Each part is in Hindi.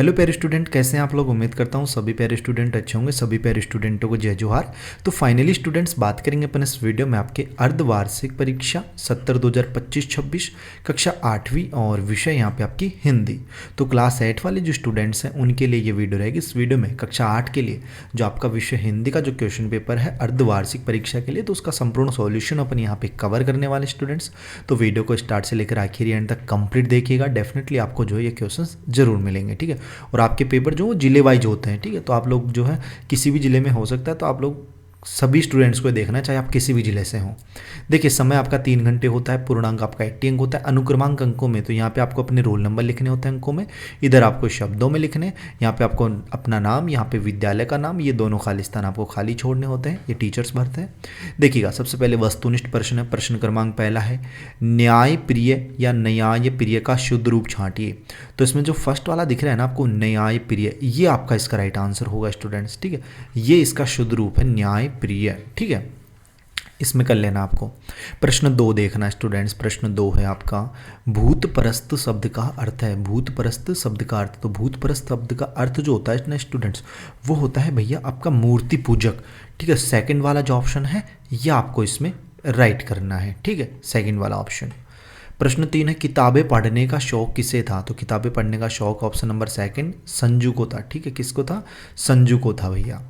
हेलो प्यारे स्टूडेंट, कैसे हैं आप लोग। उम्मीद करता हूँ सभी प्यारे स्टूडेंट अच्छे होंगे। सभी प्यारे स्टूडेंटों को जय जोहार। तो फाइनली स्टूडेंट्स, बात करेंगे अपन इस वीडियो में आपके अर्धवार्षिक परीक्षा 70-2025-26 कक्षा 8वीं और विषय यहाँ पे आपकी हिंदी। तो क्लास 8 वाले जो स्टूडेंट्स हैं उनके लिए ये वीडियो रहेगी। इस वीडियो में कक्षा 8 के लिए जो आपका विषय हिंदी का जो क्वेश्चन पेपर है अर्धवार्षिक परीक्षा के लिए, तो उसका संपूर्ण सॉल्यूशन अपन यहाँ पे कवर करने वाले स्टूडेंट्स। तो वीडियो को स्टार्ट से लेकर आखिर एंड तक कंप्लीट देखिएगा। डेफिनेटली आपको जो है ये क्वेश्चन जरूर मिलेंगे, ठीक है। और आपके पेपर जो जिले वाइज होते हैं, ठीक है। तो आप लोग जो है किसी भी जिले में हो सकता है, तो आप लोग सभी स्टूडेंट्स को देखना है, चाहे आप किसी भी जिले से हों। देखिए, समय आपका 3 घंटे होता है, पूर्णांक आपका 80 अंक होता है। अनुक्रमांक अंकों में तो यहाँ पे आपको अपने रोल नंबर लिखने होते हैं अंकों में, इधर आपको शब्दों में लिखने, यहाँ पे आपको अपना नाम, यहाँ पे विद्यालय का नाम, ये दोनों खाली स्थान आपको खाली छोड़ने होते हैं, ये टीचर्स भरते हैं। देखिएगा, सबसे पहले वस्तुनिष्ठ प्रश्न है। प्रश्न क्रमांक पहला है, न्याय प्रिय या न्याय प्रिय का शुद्ध रूप छांटिए। तो इसमें जो फर्स्ट वाला दिख रहा है ना आपको, न्याय प्रिय, ये आपका इसका राइट आंसर होगा स्टूडेंट्स, ठीक है। ये इसका शुद्ध रूप है न्याय प्रिय, ठीक है। इसमें कर लेना आपको। प्रश्न 2 देखना स्टूडेंट्स। प्रश्न 2 है आपका, भूतपरस्त शब्द का अर्थ है। भूतपरस्त शब्द का अर्थ, तो भूतपरस्त शब्द का अर्थ जो होता है ना स्टूडेंट्स, वो होता है भैया आपका मूर्ति पूजक, ठीक है। सेकंड वाला जो ऑप्शन है ये आपको इसमें राइट करना है, ठीक है, सेकंड वाला ऑप्शन। प्रश्न 3 है, किताबें पढ़ने का शौक किसे था। तो किताबें पढ़ने का शौक ऑप्शन नंबर सेकंड संजू को था, ठीक है। किसको था? संजू को था भैया।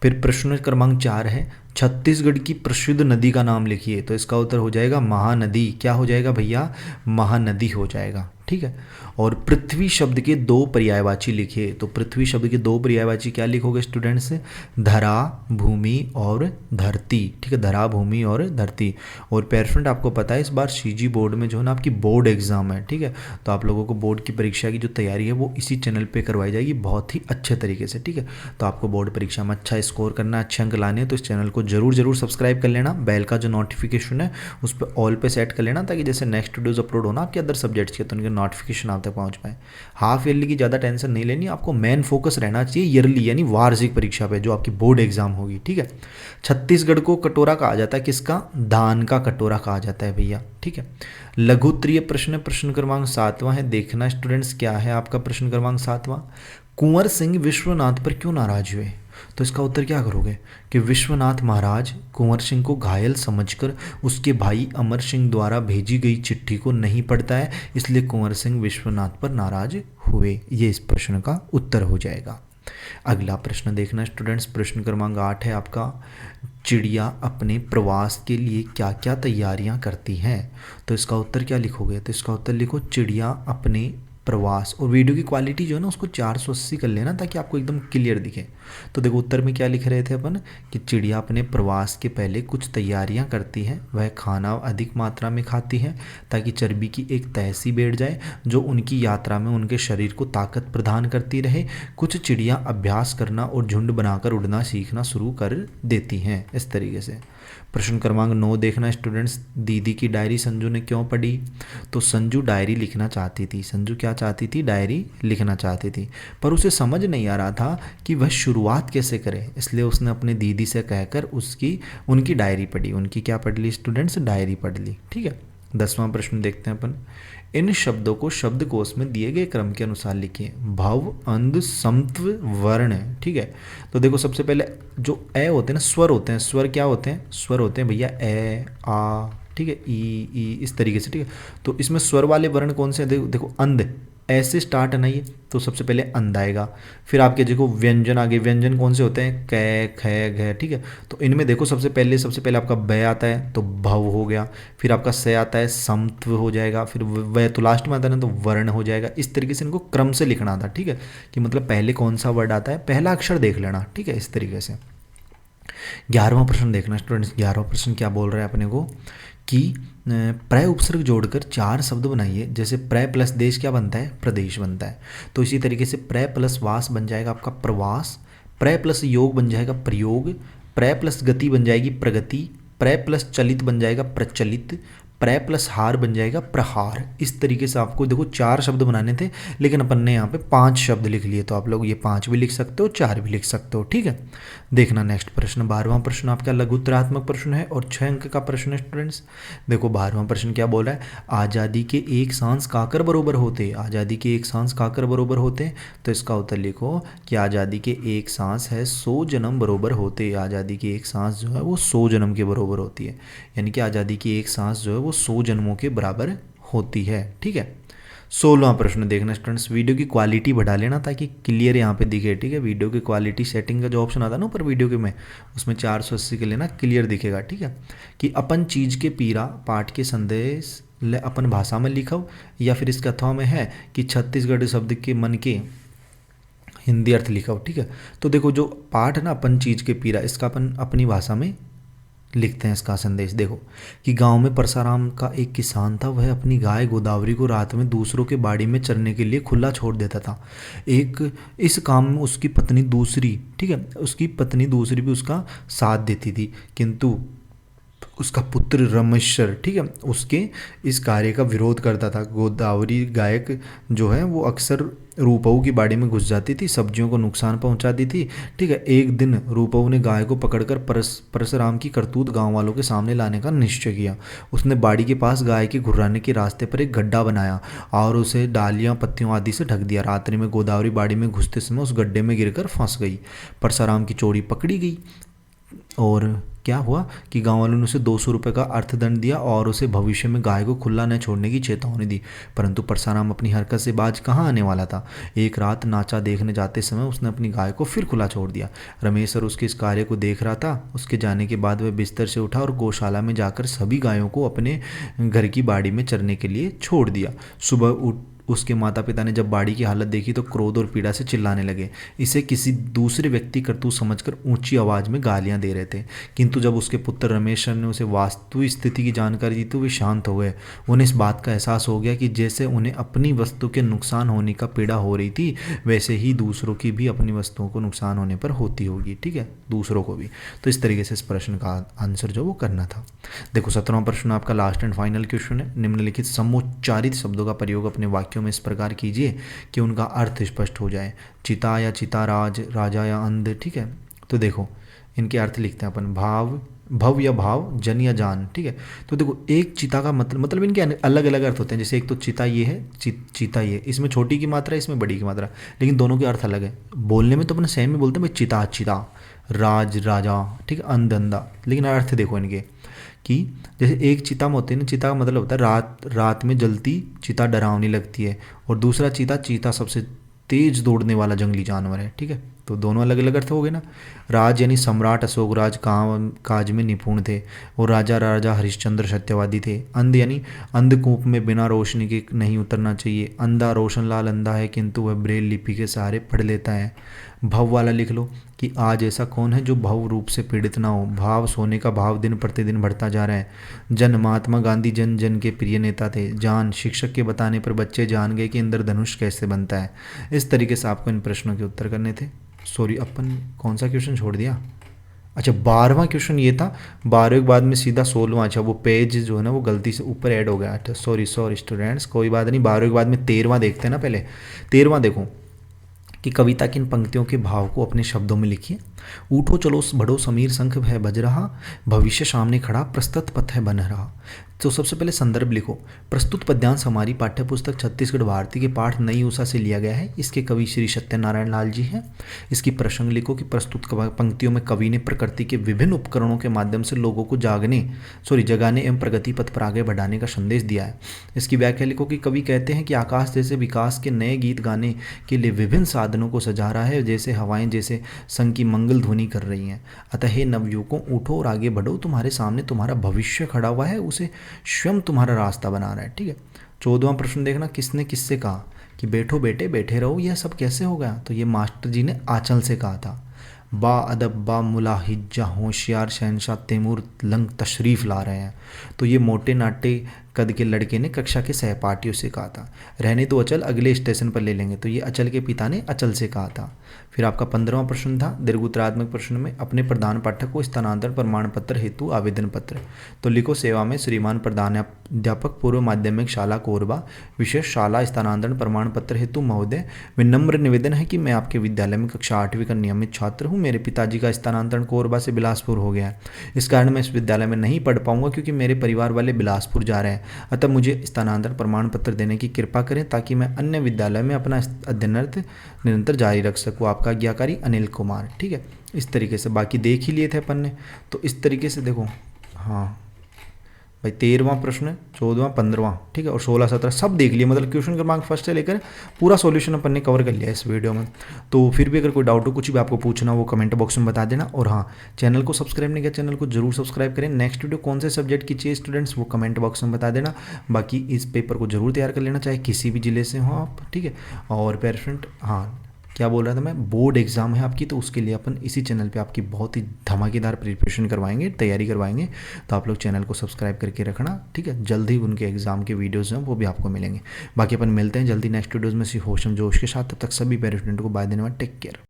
फिर प्रश्न क्रमांक 4 है, छत्तीसगढ़ की प्रसिद्ध नदी का नाम लिखिए। तो इसका उत्तर हो जाएगा महानदी। क्या हो जाएगा भैया? महानदी हो जाएगा, ठीक है। और पृथ्वी शब्द के 2 पर्यायवाची लिखिए। तो पृथ्वी शब्द के 2 पर्यायवाची क्या लिखोगे स्टूडेंट्स? धरा, भूमि और धरती, ठीक है। धरा, भूमि और धरती। और पेरेंट आपको पता है इस बार सीजी बोर्ड में जो है ना आपकी बोर्ड एग्जाम है, ठीक है। तो आप लोगों को बोर्ड की परीक्षा की जो तैयारी है वो इसी चैनल पे करवाई जाएगी बहुत ही अच्छे तरीके से, ठीक है। तो आपको बोर्ड परीक्षा में अच्छा स्कोर करना, अच्छे अंक लाने, तो इस चैनल को जरूर सब्सक्राइब कर लेना। बेल का जो नोटिफिकेशन है उस पर ऑल पे सेट कर लेना, ताकि जैसे नेक्स्ट वीडियोज अपलोड होना आपके अदर सब्जेक्ट्स के, तो उनके नोटिफिकेशन आप तक पहुंच पाए। हाफ ईयरली की ज़्यादा टेंशन नहीं लेनी, आपको मेन फोकस रहना चाहिए ईयरली यानी वार्षिक परीक्षा पे जो आपकी बोर्ड एग्जाम होगी, ठीक है। छत्तीसगढ़ को कटोरा कहा जाता है, किसका? धान का कटोरा कहा जाता है भैया, ठीक है। लघुत्तरीय प्रश्न, प्रश्न क्रमांक 7वां है। देखना स्टूडेंट्स क्या है आपका प्रश्न क्रमांक 7वां, कुंवर सिंह विश्वनाथ पर क्यों नाराज हुए। तो इसका उत्तर क्या करोगे कि विश्वनाथ महाराज कुंवर सिंह को घायल समझकर उसके भाई अमर सिंह द्वारा भेजी गई चिट्ठी को नहीं पढ़ता है, इसलिए कुंवर सिंह विश्वनाथ पर नाराज हुए। ये इस प्रश्न का उत्तर हो जाएगा। अगला प्रश्न देखना स्टूडेंट्स। प्रश्न क्रमांक 8 है आपका, चिड़िया अपने प्रवास के लिए क्या क्या तैयारियां करती हैं। तो इसका उत्तर क्या लिखोगे? तो इसका उत्तर लिखो, चिड़िया अपने प्रवास। और वीडियो की क्वालिटी जो है ना उसको 480 कर लेना, ताकि आपको एकदम क्लियर दिखे। तो देखो उत्तर में क्या लिख रहे थे अपन कि चिड़िया अपने प्रवास के पहले कुछ तैयारियां करती हैं। वह खाना अधिक मात्रा में खाती है ताकि चर्बी की एक तहसी बैठ जाए जो उनकी यात्रा में उनके शरीर को ताकत प्रदान करती रहे। कुछ चिड़िया अभ्यास करना और झुंड बनाकर उड़ना सीखना शुरू कर देती हैं, इस तरीके से। प्रश्न क्रमांक 9 देखना स्टूडेंट्स। दीदी की डायरी संजू ने क्यों पढ़ी। तो संजू डायरी लिखना चाहती थी। संजू क्या चाहती थी? डायरी लिखना चाहती थी, पर उसे समझ नहीं आ रहा था कि वह शुरुआत कैसे करे, इसलिए उसने अपनी दीदी से कहकर उनकी डायरी पढ़ी। उनकी क्या पढ़ ली स्टूडेंट्स? डायरी पढ़ ली, ठीक है। 10वां प्रश्न देखते हैं अपन। इन शब्दों को शब्दकोश में दिए गए क्रम के अनुसार लिखिए। भव, अंध, समत्व, वर्ण, ठीक है। तो देखो सबसे पहले जो ए होते हैं ना, स्वर होते हैं। स्वर क्या होते हैं? स्वर होते हैं भैया ए, आ, ठीक है, ई, इस तरीके से, ठीक है। तो इसमें स्वर वाले वर्ण कौन से हैं? देखो अंध, ऐसे स्टार्ट है ना ये, तो सबसे पहले अंध आएगा। फिर आपके देखो व्यंजन आगे, व्यंजन कौन से होते हैं? कै, ख, घ, ठीक है। तो इनमें देखो सबसे पहले आपका ब आता है तो भव हो गया। फिर आपका स आता है, समत्व हो जाएगा। फिर व तो लास्ट में आता है ना, तो वर्ण हो जाएगा। इस तरीके से इनको क्रम से लिखना था, ठीक है, कि मतलब पहले कौन सा वर्ड आता है, पहला अक्षर देख लेना, ठीक है, इस तरीके से। 11वां प्रश्न देखना स्टूडेंट्स। 11वां प्रश्न क्या बोल रहा है अपने को कि प्रय उपसर्ग जोड़कर 4 शब्द बनाइए। जैसे प्रय प्लस देश क्या बनता है? प्रदेश बनता है। तो इसी तरीके से प्रय प्लस वास बन जाएगा आपका प्रवास। प्रय प्लस योग बन जाएगा प्रयोग। प्रय प्लस गति बन जाएगी प्रगति। प्रय प्लस चलित बन जाएगा प्रचलित। प्र प्लस हार बन जाएगा प्रहार। इस तरीके से आपको देखो 4 शब्द बनाने थे, लेकिन अपन ने यहाँ पे 5 शब्द लिख लिए, तो आप लोग ये 5 भी लिख सकते हो, 4 भी लिख सकते हो, ठीक है। देखना नेक्स्ट प्रश्न, 12वां प्रश्न आपका लघु उत्तरात्मक प्रश्न है और 6 अंक का प्रश्न है स्टूडेंट्स। देखो 12वां प्रश्न क्या बोला है, आज़ादी के 1 सांस काकर बरोबर होते, आज़ादी के 1 सांस काकर बरोबर होते, तो इसका उत्तर लिखो कि आज़ादी के 1 सांस है 100 जन्म बरोबर होते। आज़ादी की 1 सांस जो है वो 100 जन्म के बराबर होती है, यानी कि आज़ादी की 1 सांस जो है वो 100 जन्मों के बराबर होती है, ठीक है। 16वां प्रश्न देखना स्टूडेंट्स, वीडियो की क्वालिटी बढ़ा लेना ताकि क्लियर यहाँ पे दिखे, ठीक है। वीडियो की क्वालिटी सेटिंग का जो ऑप्शन आता है ना ऊपर वीडियो के में, उसमें 480 के लेना, क्लियर दिखेगा, ठीक है। कि अपन चीज के पीरा पाठ के संदेश ले अपन भाषा में लिखो, या फिर इसके अथवा में है कि छत्तीसगढ़ी शब्द के मन के हिंदी अर्थ लिखा हो, ठीक है। तो देखो जो पाठ है ना अपन चीज के पीरा, इसका अपन अपनी भाषा में लिखते हैं इसका संदेश। देखो कि गांव में परसाराम का एक किसान था, वह अपनी गाय गोदावरी को रात में दूसरों के बाड़ी में चरने के लिए खुला छोड़ देता था। एक इस काम में उसकी पत्नी दूसरी, ठीक है, उसकी पत्नी दूसरी भी उसका साथ देती थी, किंतु उसका पुत्र रमेश्वर, ठीक है, उसके इस कार्य का विरोध करता था। गोदावरी गायक जो है वो अक्सर रूपऊ की बाड़ी में घुस जाती थी, सब्जियों को नुकसान पहुंचाती थी, ठीक है। एक दिन रूपऊ ने गाय को पकड़कर परशुराम की करतूत गांव वालों के सामने लाने का निश्चय किया। उसने बाड़ी के पास गाय के घुर्राने के रास्ते पर एक गड्ढा बनाया और उसे डालियां पत्तियों आदि से ढक दिया। रात्रि में गोदावरी बाड़ी में घुसते समय उस गड्ढे में गिरकर फंस गई। परशुराम की चोरी पकड़ी गई और क्या हुआ कि गांव वालों ने उसे 200 रुपये का अर्थदंड दिया और उसे भविष्य में गाय को खुला न छोड़ने की चेतावनी दी। परंतु परशुराम अपनी हरकत से बाज कहाँ आने वाला था। एक रात नाचा देखने जाते समय उसने अपनी गाय को फिर खुला छोड़ दिया। रमेश्वर उसके इस कार्य को देख रहा था। उसके जाने के बाद वह बिस्तर से उठा और गौशाला में जाकर सभी गायों को अपने घर की बाड़ी में चरने के लिए छोड़ दिया। सुबह उसके माता पिता ने जब बाड़ी की हालत देखी तो क्रोध और पीड़ा से चिल्लाने लगे। इसे किसी दूसरे व्यक्ति करतूत समझकर ऊंची आवाज में गालियां दे रहे थे, किंतु जब उसके पुत्र रमेश्वर ने उसे वास्तविक स्थिति की जानकारी दी तो वे शांत हो गए। उन्हें इस बात का एहसास हो गया कि जैसे उन्हें अपनी वस्तु के नुकसान होने का पीड़ा हो रही थी, वैसे ही दूसरों की भी अपनी वस्तुओं को नुकसान होने पर होती होगी, ठीक है, दूसरों को भी। तो इस तरीके से इस प्रश्न का आंसर जो वो करना था। देखो 17वां प्रश्न आपका लास्ट एंड फाइनल क्वेश्चन है। निम्नलिखित समुच्चारित शब्दों का प्रयोग अपने वाक्यों में इस प्रकार कीजिए कि उनका अर्थ स्पष्ट हो जाए। चिता या चिताराज, राजा या अंध, ठीक है। तो देखो इनके अर्थ लिखते हैं अपन, भाव भव या भाव, जन या जान, ठीक है। तो देखो एक चिता का मतलब इनके अलग अलग अर्थ होते हैं। जैसे एक तो चिता ये है, चिता ये, इसमें छोटी की मात्रा, इसमें बड़ी की मात्रा, लेकिन दोनों के अर्थ अलग है। बोलने में तो अपने सेम ही बोलते हैं, चिता चिता, राज राजा, ठीक है, अंध अंधा, लेकिन अर्थ देखो इनके कि जैसे एक चिता में होते हैं ना, चिता का मतलब होता है रात में जलती चिता डरावनी लगती है, और दूसरा चीता सबसे तेज दौड़ने वाला जंगली जानवर है, ठीक है। तो दोनों अलग अलग अर्थ हो गए ना। राज यानी सम्राट अशोक राज काम काज में निपुण थे, और राजा हरिश्चंद्र सत्यवादी थे। अंध यानी अंधकूप में बिना रोशनी के नहीं उतरना चाहिए। अंधा रोशनलाल अंधा है किंतु वह ब्रेल लिपि के सहारे पढ़ लेता है। भव वाला लिख लो कि आज ऐसा कौन है जो भव रूप से पीड़ित ना हो। भाव सोने का भाव दिन प्रतिदिन बढ़ता जा रहा है। जन महात्मा गांधी जन जन के प्रिय नेता थे। जान शिक्षक के बताने पर बच्चे जान गए कि इंद्रधनुष कैसे बनता है। इस तरीके से आपको इन प्रश्नों के उत्तर करने थे। सॉरी अपन कौन सा क्वेश्चन छोड़ दिया, अच्छा 12वां क्वेश्चन ये था। 12वें के बाद में सीधा 16वां, अच्छा वो पेज जो है ना वो गलती से ऊपर ऐड हो गया। अच्छा सॉरी स्टूडेंट्स, कोई बात नहीं। 12वें के बाद में 13वां देखते हैं ना। पहले 13वां देखो कि कविता की इन पंक्तियों के भाव को अपने शब्दों में लिखिए। उठो चलो बढ़ो समीर शंख है बज रहा, भविष्य सामने खड़ा प्रस्तुत पथ है बन रहा। तो सबसे पहले संदर्भ लिखो। प्रस्तुत पद्यांश हमारी पाठ्यपुस्तक छत्तीसगढ़ भारती के पाठ नई उषा से लिया गया है। इसके कवि श्री सत्यनारायण लाल जी हैं। इसकी प्रसंग लिखो कि प्रस्तुत पंक्तियों में कवि ने प्रकृति के विभिन्न उपकरणों के माध्यम से लोगों को जगाने एवं प्रगति पथ पर आगे बढ़ाने का संदेश दिया है। इसकी व्याख्या लिखो कि कवि कहते हैं कि आकाश जैसे विकास के नए गीत गाने के लिए विभिन्न साधनों को सजा रहा है, जैसे हवाएं जैसे संग की मंगल ध्वनि कर रही हैं। अतः हे नवयुवकों, उठो और आगे बढ़ो। तुम्हारे सामने तुम्हारा भविष्य खड़ा हुआ है, उसे स्वयं तुम्हारा रास्ता बना रहा है, ठीक है। 14वां प्रश्न देखना, किसने किससे कहा कि बैठो बेटे बैठे रहो, यह सब कैसे हो गया। तो ये मास्टर जी ने आंचल से कहा था। बा अदब बा मुलाहिजा होशियार शहनशाह तैमूर लंग तशरीफ़ ला रहे हैं। तो ये मोटे नाटे कद के लड़के ने कक्षा के सहपाठियों से कहा था। रहने दो अचल, अगले स्टेशन पर ले लेंगे। तो ये अचल के पिता ने अचल से कहा था। फिर आपका 15वां प्रश्न था दीर्घोत्तरात्मक प्रश्न में, अपने प्रधान पाठक को स्थानांतरण प्रमाण पत्र हेतु आवेदन पत्र। तो लिखो, सेवा में श्रीमान प्रधानाध्यापक पूर्व माध्यमिक शाला कोरबा, विशेष शाला स्थानांतरण प्रमाण पत्र हेतु महोदय, विनम्र निवेदन है कि मैं आपके विद्यालय में कक्षा 8वीं का नियमित छात्र हूँ। मेरे पिताजी का स्थानांतरण कोरबा से बिलासपुर हो गया है। इस कारण मैं इस विद्यालय में नहीं पढ़ पाऊंगा क्योंकि मेरे परिवार वाले बिलासपुर जा रहे हैं। अतः मुझे स्थानांतरण प्रमाण पत्र देने की कृपा करें ताकि मैं अन्य विद्यालय में अपना अध्ययन निरंतर जारी रख सकूँ। आपका आज्ञाकारी अनिल कुमार। ठीक है, इस तरीके से बाकी देख ही लिए थे अपन ने। तो इस तरीके से देखो, हाँ भाई 13वां प्रश्न, 14वां, 15वां, ठीक है, और 16, 17 सब देख लिए। मतलब क्वेश्चन क्रमांक फर्स्ट से लेकर पूरा सॉल्यूशन अपन ने कवर कर लिया इस वीडियो में। तो फिर भी अगर कोई डाउट हो, कुछ भी आपको पूछना हो, वो कमेंट बॉक्स में बता देना। और हाँ, चैनल को सब्सक्राइब नहीं किया, चैनल को जरूर सब्सक्राइब करें। नेक्स्ट वीडियो कौन से सब्जेक्ट की चाहिए स्टूडेंट्स, वो कमेंट बॉक्स में बता देना। बाकी इस पेपर को जरूर तैयार कर लेना, चाहे किसी भी जिले से हो आप। ठीक है, और पेरेंट, हाँ क्या बोल रहा था मैं, बोर्ड एग्जाम है आपकी, तो उसके लिए अपन इसी चैनल पे आपकी बहुत ही धमाकेदार प्रिपरेशन करवाएंगे, तैयारी करवाएंगे। तो आप लोग चैनल को सब्सक्राइब करके रखना। ठीक है, जल्द ही उनके एग्जाम के वीडियोस हैं वो भी आपको मिलेंगे। बाकी अपन मिलते हैं जल्दी नेक्स्ट वीडियोज़ में, होशम जोश के साथ। तब तक सभी पेरेंट्स को बाय देने वाले, टेक केयर।